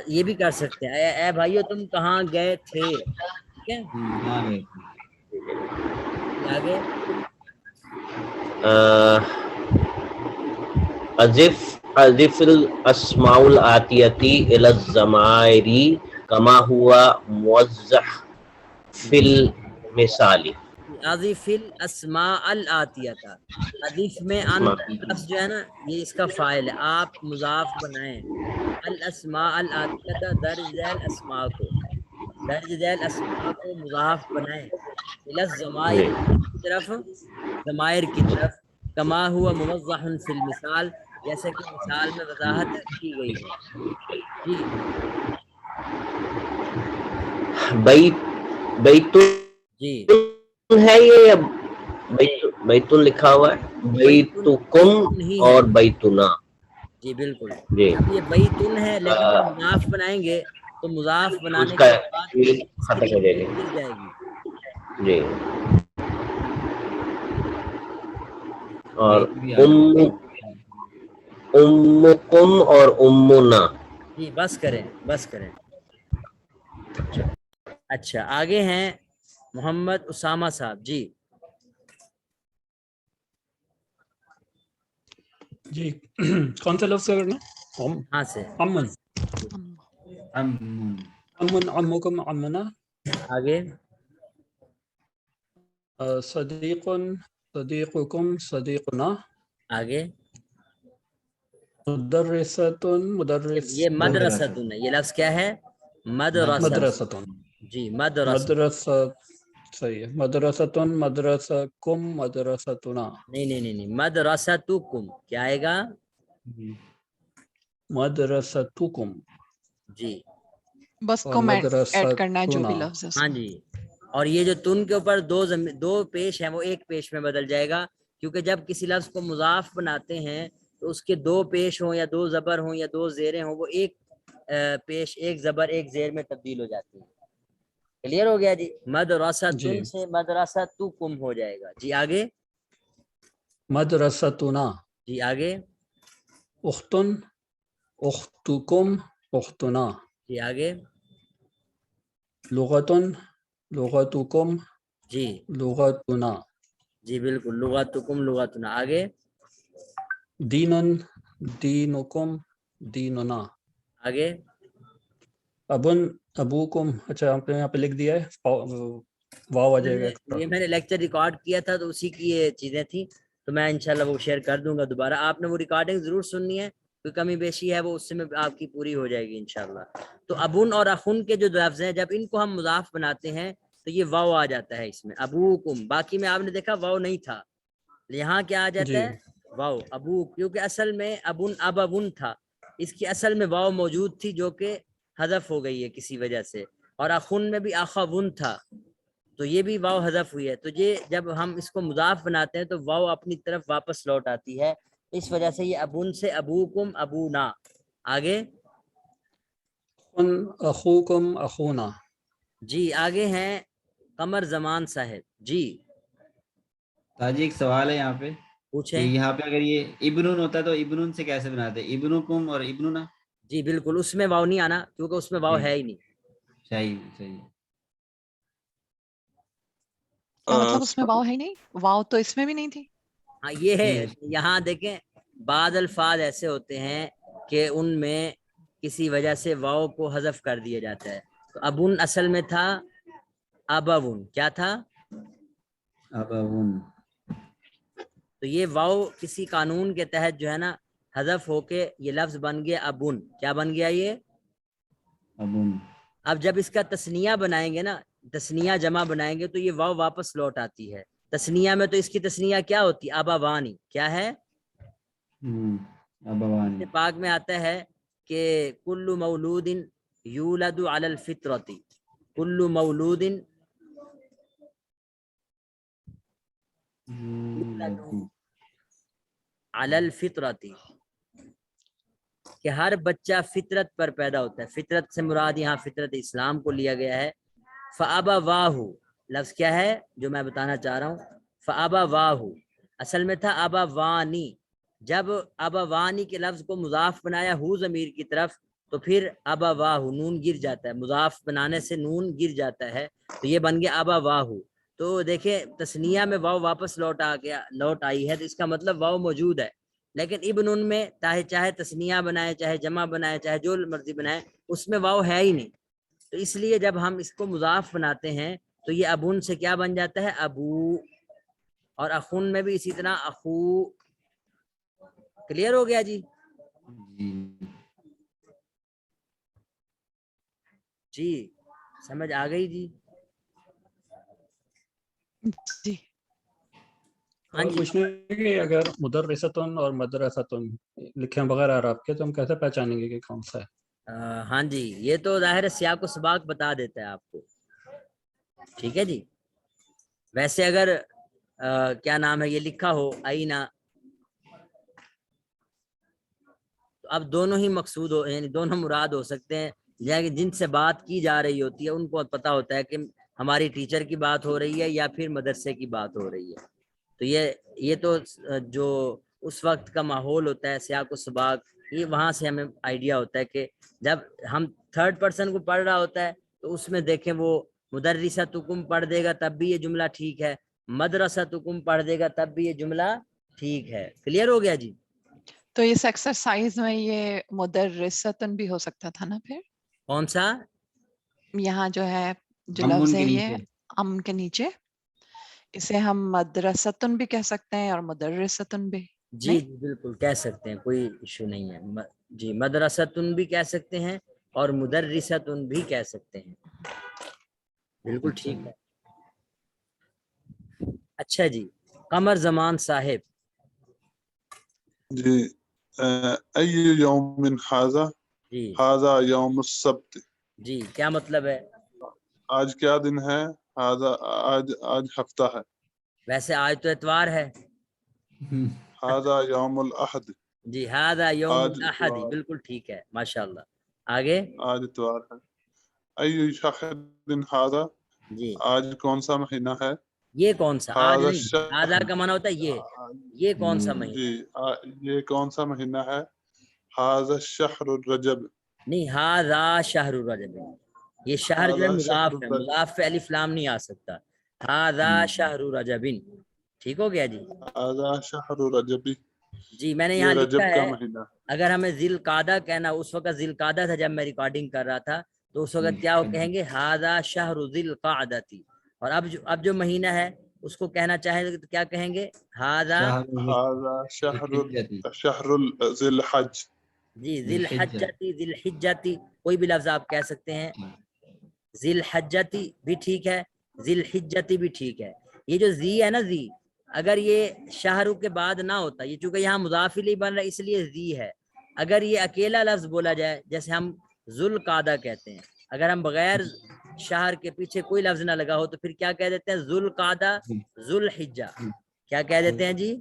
یہ بھی کر سکتے ہیں اے بھائیو تم کہاں گئے تھے. ٹھیک ہے. ہاں آگے. أضف الأسماء الآتية إلى الضمائر كما هو موضح في المثال. اضف الاسماء الاتیۃ، اضف میں ان لفظ جو ہے نا یہ اس کا فاعل ہے، آپ مضاف بنائیں الاسماء الاتیۃ درج ذیل اسماء کو، درج ذیل اسماء کو مضاف بنائیں الی الضمائر کی طرف، ضمائر کی طرف، کما ہوا موضح فی المثال جیسے کہ مثال میں وضاحت کی گئی ہے. جی بیت جی ہے یہ یا بیت لکھا ہوا ہے؟ بیتکم ہی اور ہے. بیتنا. جی بالکل. جی اب یہ بیتن ہے لیکن جب مضاف بنائیں گے تو مضاف اس بنانے کا کے بعد اس کی ختم ہو جائے تنوین گی. گر جائے گی. جی اور بیت بھی آ جائے گا. امکم اور امنا. جی بس کریں بس کریں. اچھا آگے ہیں محمد اسامہ صاحب. جی جی کون سے لفظ سے کرنا؟ ہاں سے امن، امن امن، امکم، امنا. آگے صدیق، صدیقکم، صدیقنا. آگے مدرستن، مدرس، یہ مدرستن ہے، یہ لفظ کیا ہے؟ مدرسہ. مدرستن، جی مدرسہ. مدرسہ. صحیح ہے. مدرستن، مدرسکم، مدرستنا. نہیں مدرستکم کیا آئے گا؟ مدرستکم جی بس اور کم ایڈ کرنا ہے جو بھی مدرستنا. لفظ ہے اس ہاں میں. جی. اور یہ جو تن کے اوپر دو پیش ہیں وہ ایک پیش میں بدل جائے گا، کیونکہ جب کسی لفظ کو مضاف بناتے ہیں تو اس کے دو پیش ہوں یا دو زبر ہوں یا دو زیریں ہوں، وہ ایک پیش، ایک زبر، ایک زیر میں تبدیل ہو جاتی ہیں. کلیئر ہو گیا جی. مدرستن جی. سے مدرستکم ہو جائے گا. جی آگے. مدرستنا. جی آگے. اختن، اختکم، اختنا. جی آگے. لغتن، لغتکم، جی لغتنا. جی بالکل. لغتکم لغتنا. آگے. دینن، دینکم، دیننا. آگے. ابن، ابوکم. اچھا آپ نے یہاں پہ لکھ دیا ہے واو آ جائے گا ایکسٹرا. یہ میں نے لیکچر ریکارڈ کیا تھا تو اسی کی یہ چیزیں تھیں، تو میں انشاءاللہ وہ شیئر کر دوں گا دوبارہ. آپ نے وہ ریکارڈنگ ضرور سننی ہے، کوئی کمی بیشی ہے وہ اس سے میں آپ کی پوری ہو جائے گی انشاءاللہ. تو ابن اور اخن کے جو لفظ ہیں جب ان کو ہم مضاف بناتے ہیں تو یہ واو آ جاتا ہے اس میں. ابوکم، باقی میں آپ نے دیکھا واو نہیں تھا، یہاں کیا آ جاتا جی. ہے؟ واو. ابو، کیونکہ اصل میں ابن تھا، اس کی اصل میں واو موجود تھی جو کہ حذف ہو گئی ہے کسی وجہ سے. اور اخن میں بھی اخون تھا تو یہ بھی واو حذف ہوئی ہے. تو یہ جب ہم اس کو مضاف بناتے ہیں تو واو اپنی طرف واپس لوٹ آتی ہے، اس وجہ سے یہ ابن سے ابوکم، ابونا. آگے. اخوکم، اخونا. جی آگے ہیں قمر زمان صاحب. جی تاجی ایک سوال ہے یہاں پہ کہ پوچھیں. یہاں پہ اگر یہ ابنون ہوتا تو ابنون سے کیسے بناتے؟ ابنکم اور ابننا. جی بالکل، اس میں واو نہیں آنا کیونکہ اس میں واو ہے ہی نہیں. صحیح صحیح. کیا مطلب اس میں واو ہے نہیں؟ واو تو اس میں بھی نہیں تھی. ہاں یہ ہے، یہاں دیکھیں بعض الفاظ ایسے ہوتے ہیں کہ ان میں کسی وجہ سے واو کو حذف کر دیا جاتا ہے. تو ابن اصل میں تھا ابون. کیا تھا؟ ابون. تو یہ واو کسی قانون کے تحت جو ہے نا حذف ہو کے یہ لفظ بن گیا ابن. کیا بن گیا یہ؟ ابون. اب جب اس کا تسنیہ بنائیں گے نا، تسنیہ جمع بنائیں گے تو یہ واو واپس لوٹ آتی ہے. تسنیہ میں تو اس کی تسنیہ کیا ہوتی؟ ابوانی. کیا ہے؟ ابوانی. پاک میں آتا ہے کہ کل مولود یولد علی الفطرۃ، کل مولود علی الفطرۃ، کہ ہر بچہ فطرت پر پیدا ہوتا ہے. فطرت سے مراد یہاں فطرت اسلام کو لیا گیا ہے. فابواہ لفظ کیا ہے جو میں بتانا چاہ رہا ہوں؟ فابواہ اصل میں تھا ابوانی. جب ابوانی کے لفظ کو مضاف بنایا ہو ضمیر کی طرف تو پھر ابواہ نون گر جاتا ہے، مضاف بنانے سے نون گر جاتا ہے تو یہ بن گیا ابواہ. تو دیکھیں تسنیہ میں واو واپس لوٹ آئی ہے، تو اس کا مطلب واو موجود ہے، لیکن ابن میں چاہے تسنیہ بنائے، چاہے جمع بنائے، چاہے جو مرضی بنائے، اس میں واو ہے ہی نہیں. تو اس لیے جب ہم اس کو مضاف بناتے ہیں تو یہ ابن سے کیا بن جاتا ہے؟ ابو. اور اخون میں بھی اسی طرح اخو. کلیئر ہو گیا جی؟ جی سمجھ آ گئی جی؟ جی ہاں اور جی. پوچھنا ہے کہ اگر مدرستن اور مدرستن لکھے بغیر عرب کے تو ہم کیسے پہچانیں گے کہ کون سا ہے؟ ہاں جی، یہ تو ظاہر سیاق و سباق بتا دیتا ہے آپ کو. ٹھیک ہے جی. ویسے اگر کیا نام ہے یہ لکھا ہو آئینہ، تو اب دونوں ہی مقصود ہو، یعنی دونوں مراد ہو سکتے ہیں. کہ جن سے بات کی جا رہی ہوتی ہے ان کو پتا ہوتا ہے کہ ہماری ٹیچر کی بات ہو رہی ہے یا پھر مدرسے کی بات ہو رہی ہے. تو یہ تو جو اس وقت کا ماحول ہوتا ہے سیاق و سباق، یہ وہاں سے ہمیں آئیڈیا ہوتا ہے کہ جب ہم تھرڈ پرسن کو پڑھ رہا ہوتا ہے تو اس میں دیکھیں وہ مدرسۃکم پڑھ دے گا تب بھی یہ جملہ ٹھیک ہے، مدرسۃکم پڑھ دے گا تب بھی یہ جملہ ٹھیک ہے. کلیئر ہو گیا جی؟ تو اس ایکسرسائز میں یہ مدرستن بھی ہو سکتا تھا نا پھر؟ کون سا؟ یہاں جو ہے جو ہم لفظ ان ہے کے یہ نیچے ام کے نیچے، اسے ہم مدرستن بھی کہہ سکتے ہیں اور مدرستن بھی. جی نہیں؟ جی بالکل کہہ سکتے ہیں، کوئی ایشو نہیں ہے. جی مدرستن بھی کہہ سکتے ہیں اور مدرستن بھی کہہ سکتے ہیں. بالکل ٹھیک ہے. اچھا جی، قمر زمان صاحب. جی ای یوم ھذا، جی ھذا یوم السبت. جی کیا مطلب ہے؟ آج کیا دن ہے؟ ھذا آج ہفتہ ہے. ویسے آج تو اتوار ہے. ھذا یوم الاحد. جی ھذا یوم آج الاحد، اتوار، بالکل ٹھیک ہے ماشاءاللہ. آگے. آج اتوار ہے. ای شہر ھذا، جی آج کون سا مہینہ ہے؟ یہ کون سا؟ آج ھذا نہیں، ھذا الشہر. کا معنی ہوتا ہے یہ کون سا مہینہ؟ جی یہ کون سا مہینہ ہے؟ ھذا الشہر الرجب. نہیں، ھذا شہر الرجب. یہ شہر جو ہے ھذا شہر مضاف ہے، الرجب. مضاف پہ الف لام نہیں آ سکتا. ھذا شہر رجب. ٹھیک ہو گیا جی؟ ھذا شہر رجبی. جی میں نے یہ یہاں لکھا رجب کا ہے مہینہ. اگر ہمیں ذی القعدہ کہنا، اس وقت ذی القعدہ تھا جب میں ریکارڈنگ کر رہا تھا، تو اس وقت کیا کہیں گے؟ ھذا شہر ذی القعدہ. اور اب جو مہینہ ہے اس کو کہنا چاہیں تو کیا کہیں گے؟ ھذا. ھذا شہر ذی الحج. جی ذی الحجتی، ذی الحجتی کوئی بھی لفظ آپ کہہ سکتے ہیں. ذی الحجتی بھی ٹھیک ہے، ذی الحجتی بھی ٹھیک ہے. یہ جو زی ہے نا، زی اگر یہ شاہرو کے بعد نہ ہوتا، یہ چونکہ یہاں مضاف الیہ بن رہا ہے اس لیے زی ہے. اگر یہ اکیلا لفظ بولا جائے جیسے ہم ذوالقعدہ کہتے ہیں، اگر ہم بغیر شہر کے پیچھے کوئی لفظ نہ لگا ہو تو پھر کیا کہہ دیتے ہیں؟ ذوالقعدہ، ذوالحجہ. کیا کہہ دیتے ہیں جی؟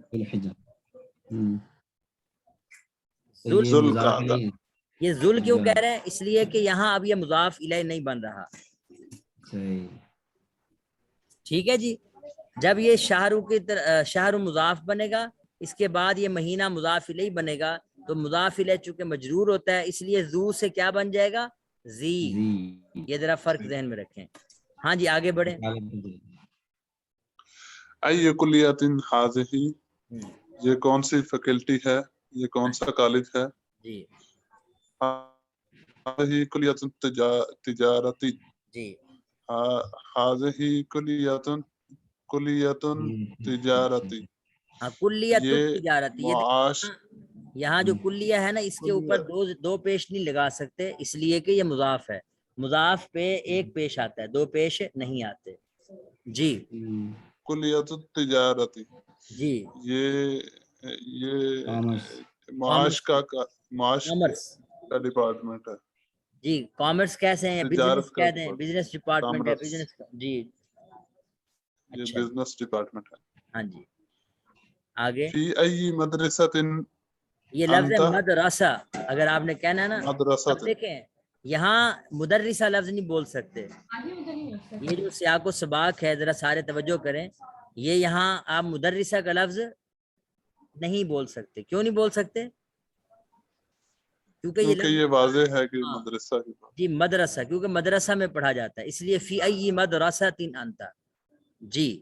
ذوالقعدہ. یہ ذل کیوں کہہ رہے ہیں؟ اس لیے کہ یہاں اب یہ مضاف الیہ نہیں بن رہا. ٹھیک ہے جی. جب یہ شہر مضاف بنے گا، اس کے بعد یہ مہینہ مضاف الیہ بنے گا، تو مضاف الیہ چونکہ مجرور ہوتا ہے اس لیے ذو سے کیا بن جائے گا؟ زی. یہ ذرا فرق ذہن میں رکھیں. ہاں جی آگے بڑھیں. ای کلیۃ ھذہ، یہ کون سی فیکلٹی ہے، یہ کون سا کالج ہے؟ جی ھذہ کلیۃ تجارتی. جی ھذہ کلیۃ تجارتی. ہاں کلیت یہ تجارتی. معاش. یہاں جو کلیہ ہے نا، اس کے اوپر دو پیش نہیں لگا سکتے اس لیے کہ یہ مضاف ہے. مضاف پہ ایک پیش آتا ہے، دو پیش نہیں آتے. جی کلیۃ تجارتی. جی یہ معاش کامرس. کا ڈپارٹمنٹ ہے. جی کامرس کیسے ہیں؟ بزنس تجارت کا کہتے ہیں، بزنس ڈپارٹمنٹ ہے کامرس. بزنس. جی یہ اچھا. بزنس ڈپارٹمنٹ ہے. ہاں جی آگے. فی ای مدرسۃ یہ لفظ ہے انت. مدرسہ. اگر آپ نے کہنا ہے نا، مدرسۃ. اب دیکھیں یہاں مدرسہ لفظ نہیں بول سکتے. یہ جو سیاق و سباق ہے ذرا سارے توجہ کریں. یہ یہاں آپ مدرسہ کا لفظ نہیں بول سکتے. کیوں نہیں بول سکتے؟ کیونکہ یہ واضح ہے کہ ہاں مدرسہ کی بات. جی مدرسہ، کیونکہ مدرسہ میں پڑھا جاتا ہے اس لیے فی ای مدرسۃ انت. جی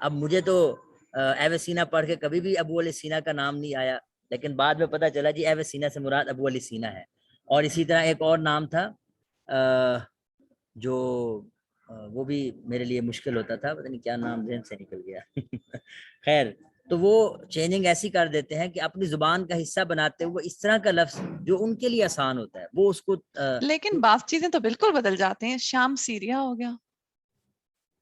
اب مجھے تو ایویسینا پڑھ کے کبھی بھی ابو علی سینا کا نام نہیں آیا، لیکن بعد میں پتہ چلا جی ایویسینا سے مراد ابو علی سینا ہے. اور اسی طرح ایک اور نام تھا جو وہ بھی میرے لیے مشکل ہوتا تھا، پتہ نہیں کیا نام ذہن سے نکل گیا. خیر، تو وہ چینجنگ ایسی کر دیتے ہیں کہ اپنی زبان کا حصہ بناتے ہوئے اس طرح کا لفظ جو ان کے لیے آسان ہوتا ہے وہ اس کو لیکن بعض چیزیں تو بالکل بدل جاتے ہیں. شام سیریا ہو گیا،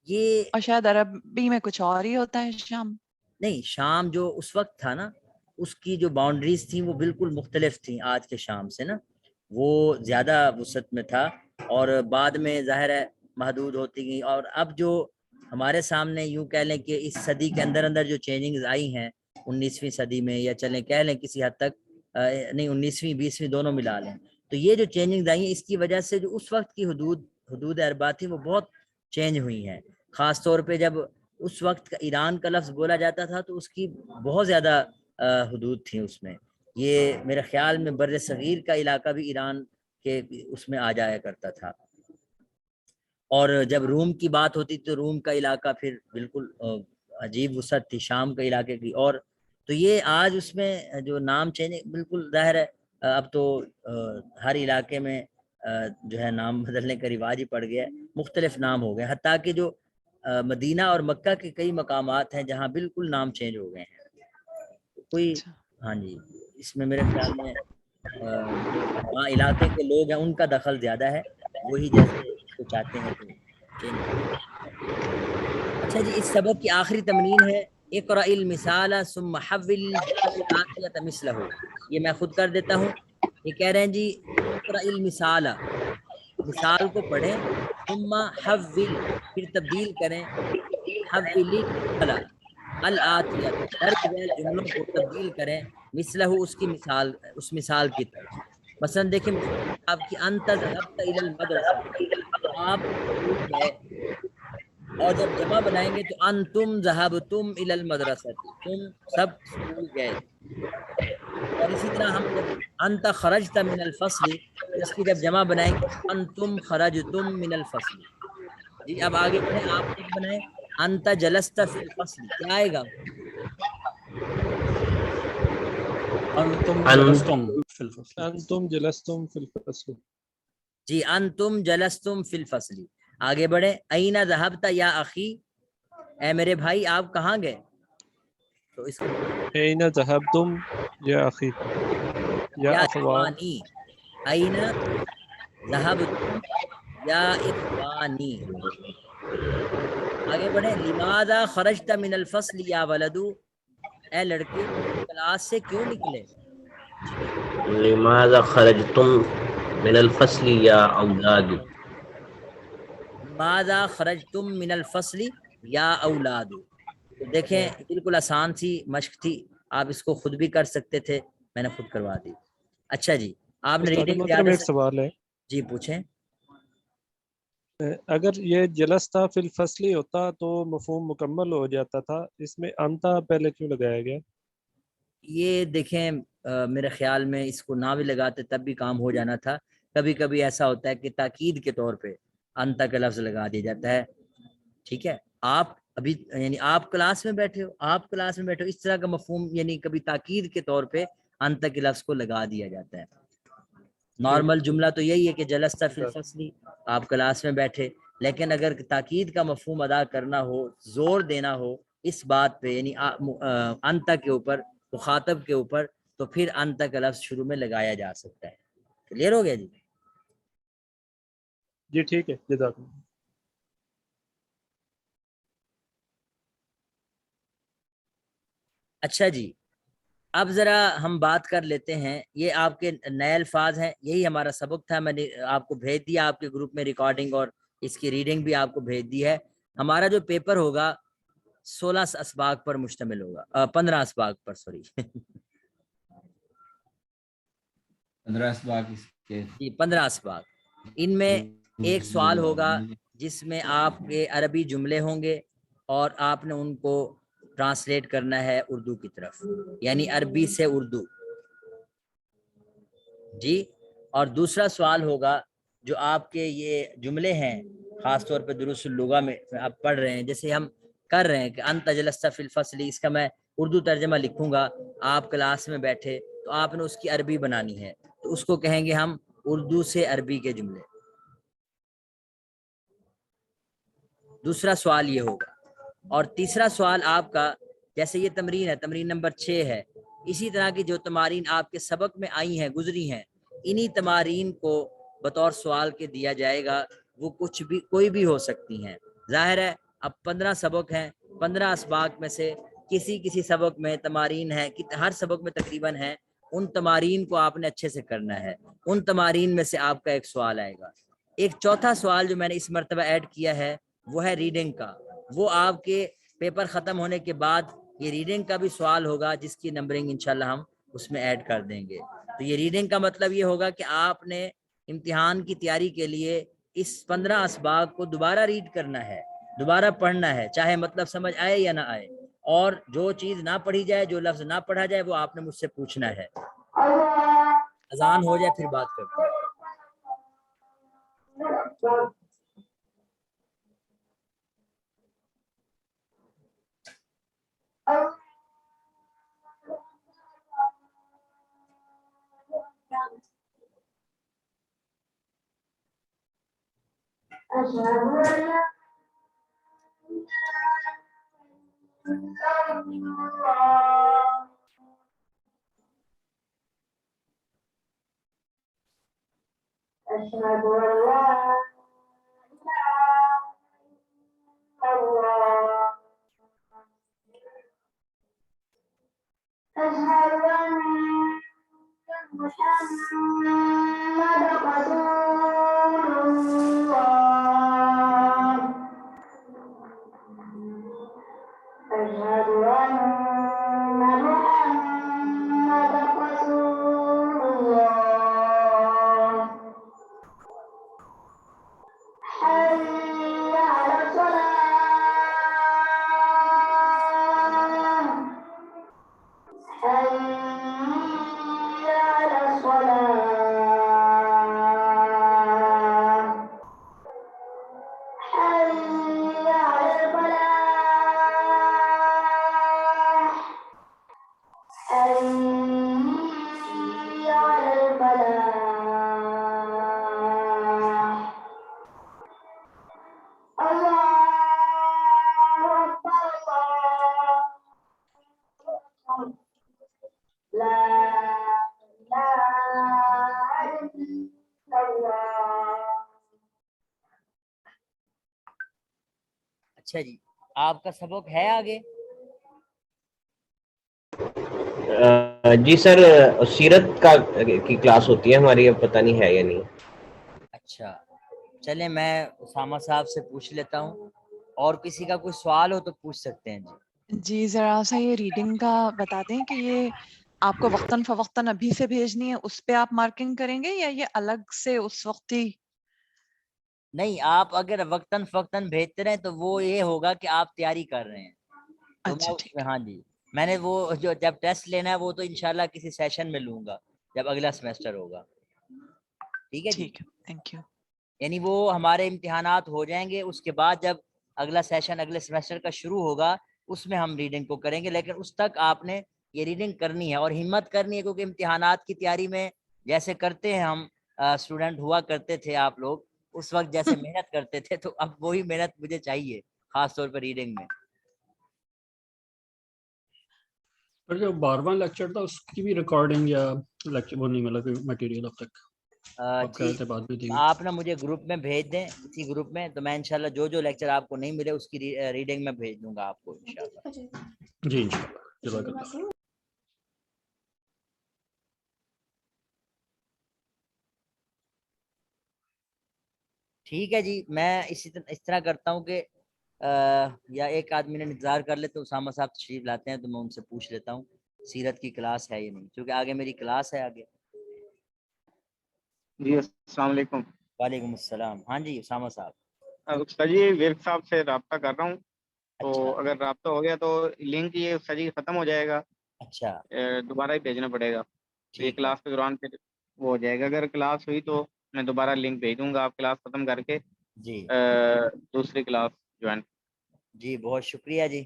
یہ اور شاید عربی میں کچھ اور ہی ہوتا ہے شام. نہیں، شام جو اس وقت تھا نا، اس کی جو باؤنڈریز تھیں وہ بالکل مختلف تھیں آج کے شام سے نا. وہ زیادہ وسعت میں تھا اور بعد میں ظاہر ہے محدود ہوتی گئیں. اور اب جو ہمارے سامنے یوں کہہ لیں کہ اس صدی کے اندر اندر جو چینجنگز آئی ہیں 19ویں صدی میں، یا چلیں کہہ لیں کسی حد تک نہیں 19ویں 20ویں دونوں ملا لیں، تو یہ جو چینجنگز آئی ہیں اس کی وجہ سے جو اس وقت کی حدود اربا تھی وہ بہت چینج ہوئی ہیں. خاص طور پہ جب اس وقت کا ایران کا لفظ بولا جاتا تھا تو اس کی بہت زیادہ حدود تھیں اس میں. یہ میرے خیال میں بر صغیر کا علاقہ بھی ایران کے اس میں آ جایا کرتا تھا. اور جب روم کی بات ہوتی تو روم کا علاقہ پھر بالکل عجیب وسعت تھی شام کے علاقے کی. اور تو یہ آج اس میں جو نام چینج بالکل ظاہر ہے اب تو ہر علاقے میں جو ہے نام بدلنے کا رواج ہی پڑ گیا ہے، مختلف نام ہو گئے. حتیٰ کہ جو مدینہ اور مکہ کے کئی مقامات ہیں جہاں بالکل نام چینج ہو گئے ہیں. کوئی ہاں جی، اس میں میرے خیال میں وہاں علاقے کے لوگ ہیں ان کا دخل زیادہ ہے، وہی جیسے اس کو چاہتے ہیں تو چینج. اچھا جی، اس سبق کی آخری تمرین ہے اقرأ المثال ثم حول الآتیۃ مثلہ. یہ میں خود کر دیتا ہوں. یہ کہہ رہے ہیں جی اقرأ المثال، مثال کو پڑھیں، ثم حول پھر تبدیل کریں، حول الآتیۃ درج ذیل جملوں کو تبدیل کریں، مثلہ اس کی مثال، اس مثال کی طرح. مثلا دیکھیں آپ کی انت ذهبت الى المدرسہ، آپ اسکول گئے، اور جب جمع بنائیں گے تو انتم ذهبتم الى المدرسہ، تم سب اسکول گئے. اور اسی طرح ہم جب انت خرجت من الفصل، اس کی جب جمع بنائیں گے انتم خرجتم من الفصل. جی اب آگے بڑھیں، آپ خود بنائیں انت جلست فی الفصل، کیا آئے گا؟ انتم جلستم فی الفصل. انتم جلستم فی الفصل. جی انتم جلستم فی الفصل. آگے بڑھیں، این ذهبت یا اخی، اے میرے بھائی آپ کہاں گئے؟ تو اس کو این ذهبتم یا اخی یا یا اخوان. اخوانی، این ذهبتم یا اخوانی. آگے بڑھیں، لماذا خرجت من الفصل یا ولدو، اے لڑکے کلاس سے کیوں نکلے؟ لماذا خرجتم من الفصل یا اولاد. لماذا خرجتم من الفصل یا اولاد. تو دیکھیں بالکل آسان سی مشق تھی، آپ اس کو خود بھی کر سکتے تھے، میں نے خود کروا دی. اچھا جی، آپ نے استاد ریڈنگ محترم ایک سوال ہے، جی پوچھیں. اگر یہ جلستہ فی الفصل ہوتا تو مفہوم مکمل ہو جاتا تھا، اس میں انتا پہلے کیوں لگایا گیا؟ یہ دیکھیں میرے خیال میں اس کو نہ بھی لگاتے تب بھی کام ہو جانا تھا. کبھی کبھی ایسا ہوتا ہے کہ تاکید کے طور پہ انتا کا لفظ لگا دیا جاتا ہے. ٹھیک ہے، آپ ابھی یعنی آپ کلاس میں بیٹھے ہو، آپ کلاس میں بیٹھے ہو، اس طرح کا مفہوم یعنی کبھی تاکید کے طور پہ انتا کے لفظ کو لگا دیا جاتا ہے. نارمل جملہ تو یہی ہے کہ جلستہ فی الفصل، آپ کلاس میں بیٹھے. لیکن اگر تاکید کا مفہوم ادا کرنا ہو، زور دینا ہو اس بات پہ یعنی انتا کے اوپر، مخاطب کے اوپر، تو پھر انتا کا لفظ شروع میں لگایا جا سکتا ہے. کلیئر ہو گیا جی؟ جی ٹھیک ہے، جزاک اللہ. اچھا جی، اب ذرا ہم بات کر لیتے ہیں، یہ آپ کے نئے الفاظ ہیں، یہی ہمارا سبق تھا. میں نے آپ کو بھیج دیا آپ کے گروپ میں ریکارڈنگ، اور اس کی ریڈنگ بھی آپ کو بھیج دی ہے. ہمارا جو پیپر ہوگا 16 اسباق پر مشتمل ہوگا، 15 اسباق پر، سوری 15 اسباق اس کے. جی 15 اسباق. ان میں ایک سوال ہوگا جس میں آپ کے عربی جملے ہوں گے اور آپ نے ان کو ٹرانسلیٹ کرنا ہے اردو کی طرف، یعنی عربی سے اردو. جی، اور دوسرا سوال ہوگا جو آپ کے یہ جملے ہیں خاص طور پہ دروس اللغہ میں آپ پڑھ رہے ہیں، جیسے ہم کر رہے ہیں کہ انت جلست فی الفصل، اس کا میں اردو ترجمہ لکھوں گا، آپ کلاس میں بیٹھے تو آپ نے اس کی عربی بنانی ہے، تو اس کو کہیں گے ہم اردو سے عربی کے جملے۔ دوسرا سوال یہ ہوگا، اور تیسرا سوال آپ کا، جیسے یہ تمرین ہے، تمرین نمبر 6 ہے، اسی طرح کی جو تمارین آپ کے سبق میں آئی ہیں، گزری ہیں، انہی تمارین کو بطور سوال کے دیا جائے گا، وہ کچھ بھی کوئی بھی ہو سکتی ہیں۔ ظاہر ہے اب 15 سبق ہیں، 15 اسباق میں سے کسی سبق میں تمارین ہے، ہر سبق میں تقریباً ہے، ان تمارین کو آپ نے اچھے سے کرنا ہے، ان تمارین میں سے آپ کا ایک سوال آئے گا۔ ایک چوتھا سوال جو میں نے اس مرتبہ ایڈ کیا ہے وہ ہے ریڈنگ کا، وہ آپ کے پیپر ختم ہونے کے بعد یہ ریڈنگ کا بھی سوال ہوگا، جس کی نمبرنگ انشاءاللہ ہم اس میں ایڈ کر دیں گے۔ تو یہ ریڈنگ کا مطلب یہ ہوگا کہ آپ نے امتحان کی تیاری کے لیے اس 15 اسباق کو دوبارہ ریڈ کرنا ہے، دوبارہ پڑھنا ہے، چاہے مطلب سمجھ آئے یا نہ آئے، اور جو چیز نہ پڑھی جائے، جو لفظ نہ پڑھا جائے، وہ آپ نے مجھ سے پوچھنا ہے۔ اذان ہو جائے پھر بات کرتے ہیں۔ اچھا جی، آپ کا سبق ہے آگے؟ جی سر، سیرت کی کلاس ہوتی ہے ہماری، اب پتہ نہیں ہے یا نہیں۔ اچھا چلیں، میں اسامہ صاحب سے پوچھ لیتا ہوں، اور کسی کا کوئی سوال ہو تو پوچھ سکتے ہیں جی۔ جی ذرا سا یہ ریڈنگ کا بتا دیں کہ یہ آپ کو وقتاً فوقتاً ابھی سے بھیجنی ہے، اس پہ آپ مارکنگ کریں گے یا یہ الگ سے اس وقت ہی؟ نہیں، آپ اگر وقتاً فوقتاً بھیجتے رہیں تو وہ یہ ہوگا کہ آپ تیاری کر رہے ہیں، تو اچھا میں اس ٹھیک میں، ہاں جی، میں نے وہ جو جب ٹیسٹ لینا ہے وہ تو انشاءاللہ کسی سیشن میں لوں گا جب اگلا سیمسٹر ہوگا، ٹھیک ہے جی۔ ٹھیک ہے، تھینک یو۔ یعنی وہ ہمارے امتحانات ہو جائیں گے، اس کے بعد جب اگلا سیشن اگلے سیمسٹر کا شروع ہوگا اس میں ہم ریڈنگ کو کریں گے، لیکن اس تک آپ نے یہ ریڈنگ کرنی ہے اور ہمت کرنی ہے، کیونکہ امتحانات کی تیاری میں جیسے کرتے ہیں ہم اسٹوڈنٹ ہوا کرتے تھے، آپ لوگ اس وقت جیسے محنت کرتے تھے، تو اب وہی محنت مجھے چاہیے، خاص طور پر ریڈنگ میں۔ پر جو 12واں لیکچر تھا اس کی بھی ریکارڈنگ یا لیکچر وہ نہیں ملا، کوئی مٹیریل اب تک؟ آپ کہہ جی رہے تھے بعد میں دیں گے۔ آپ نا مجھے گروپ میں بھیج دیں، اسی گروپ میں، تو میں انشاءاللہ جو لیکچر آپ کو نہیں ملے اس کی ریڈنگ میں بھیج دوں گا آپ کو انشاءاللہ۔ جی انشاءاللہ، جزاک اللہ۔ ٹھیک ہے جی، میں اس طرح کرتا ہوں کہ یا ایک آدمی نے انتظار کر لے، تو اسامہ صاحب تشریف لاتے ہیں تو میں ان سے پوچھ لیتا ہوں سیرت کی کلاس ہے یا نہیں، کیونکہ آگے میری کلاس ہے آگے۔ جی السلام علیکم۔ وعلیکم السلام۔ ہاں جی اسامہ صاحب۔ استاد جی ورک صاحب سے رابطہ کر رہا ہوں، تو اچھا اگر رابطہ ہو گیا تو لنک یہ استاد جی ختم ہو جائے گا، اچھا دوبارہ ہی بھیجنا پڑے گا، تو یہ ٹھیک ہے کلاس کے دوران پھر وہ ہو جائے گا۔ اگر کلاس ہوئی تو میں دوبارہ لنک بھیج دوں گا، آپ کلاس ختم کر کے جی دوسری کلاس جوائن۔ جی بہت شکریہ جی.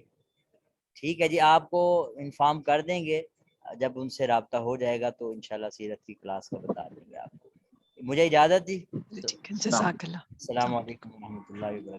ٹھیک ہے جی, آپ کو انفارم کر دیں گے جب ان سے رابطہ ہو جائے گا تو انشاءاللہ سیرت کی کلاس کا بتا دیں گے آپ کو. مجھے اجازت دی. ٹھیک ہے, جزاک اللہ. السلام علیکم ورحمۃ اللہ وبرکاتہ.